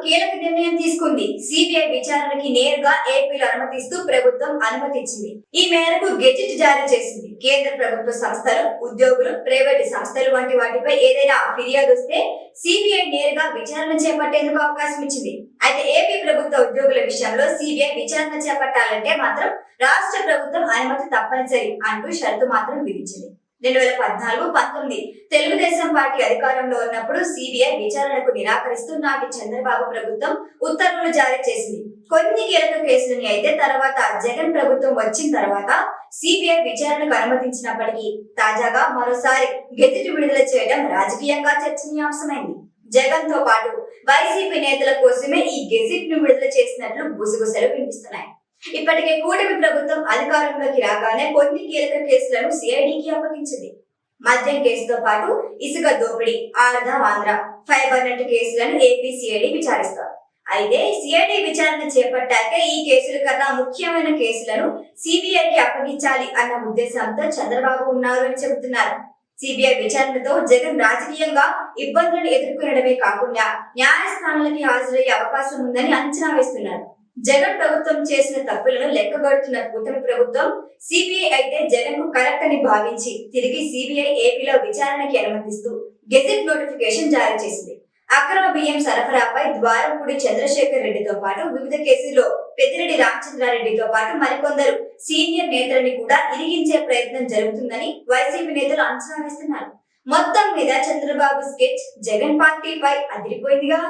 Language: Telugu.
కీలక నిర్ణయం తీసుకుంది. సిబిఐ విచారణకి నేరుగా ఏపీలో అనుమతిస్తూ ప్రభుత్వం అనుమతి ఇచ్చింది. ఈ మేరకు గెజిట్ జారీ చేసింది. కేంద్ర ప్రభుత్వ సంస్థలు, ఉద్యోగులు, ప్రైవేటు సంస్థలు వంటి వాటిపై ఏదైనా ఫిర్యాదు వస్తే సిబిఐ నేరుగా విచారణ చేపట్టేందుకు అవకాశం ఇచ్చింది. అయితే ఏపీ ప్రభుత్వ ఉద్యోగుల విషయంలో సిబిఐ విచారణ చేపట్టాలంటే మాత్రం రాష్ట్ర ప్రభుత్వం అనుమతి తప్పనిసరి అంటూ షరతు మాత్రం విధించింది. 2014-19 తెలుగుదేశం పార్టీ అధికారంలో ఉన్నప్పుడు సిబిఐ విచారణకు నిరాకరిస్తూ నాటి చంద్రబాబు ప్రభుత్వం ఉత్తర్వులు జారీ చేసింది. కొన్ని కీలక కేసులని అయితే తర్వాత జగన్ ప్రభుత్వం వచ్చిన తర్వాత సిబిఐ విచారణకు అనుమతించినప్పటికీ తాజాగా మరోసారి గెజిట్ విడుదల చేయడం రాజకీయంగా చర్చనీయాంశమైంది. జగన్ తో పాటు వైసీపీ నేతల కోసమే ఈ గెజిట్ ను విడుదల చేసినట్లు గుసగుసలు వినిపిస్తున్నాయి. ఇప్పటికే కూటమి ప్రభుత్వం అధికారంలోకి రాగానే కొన్ని కీలక కేసులను సిఐడికి అప్పగించింది. మద్యం కేసుతో పాటు ఇసుక దోపిడీ, ఆంధ్ర ఫైబర్ నెట్ కేసులను ఏపీ సిఐడి విచారిస్తారు. అయితే సిఐడి విచారణ చేపట్టాక ఈ కేసుల కన్నా ముఖ్యమైన కేసులను సిబిఐకి అప్పగించాలి అన్న ఉద్దేశంతో చంద్రబాబు ఉన్నారు అని చెబుతున్నారు. సిబిఐ విచారణతో జగన్ రాజకీయంగా ఇబ్బందులను ఎదుర్కొనడమే కాకుండా న్యాయస్థానాలకి హాజరయ్యే అవకాశం ఉందని అంచనా వేస్తున్నారు. జగన్ ప్రభుత్వం చేసిన తప్పులను లెక్కగడుతున్న కూటమి ప్రభుత్వం సిబిఐ అయితే జగన్ కు కరెక్ట్ అని భావించి తిరిగి సిబిఐ ఏపీలో విచారణకి అనుమతిస్తూ గెజిట్ నోటిఫికేషన్ జారీ చేసింది. అక్రమ బియ్యం సరఫరాపై ద్వారంపూడి చంద్రశేఖర్ రెడ్డితో పాటు వివిధ కేసుల్లో పెద్దిరెడ్డి రామచంద్రారెడ్డితో పాటు మరికొందరు సీనియర్ నేతలని కూడా ఇరిగించే ప్రయత్నం జరుగుతుందని వైసీపీ నేతలు అంచనా వేస్తున్నారు. మొత్తం మీద చంద్రబాబు స్కెచ్ జగన్ పార్టీపై అదిరిపోయిందిగా.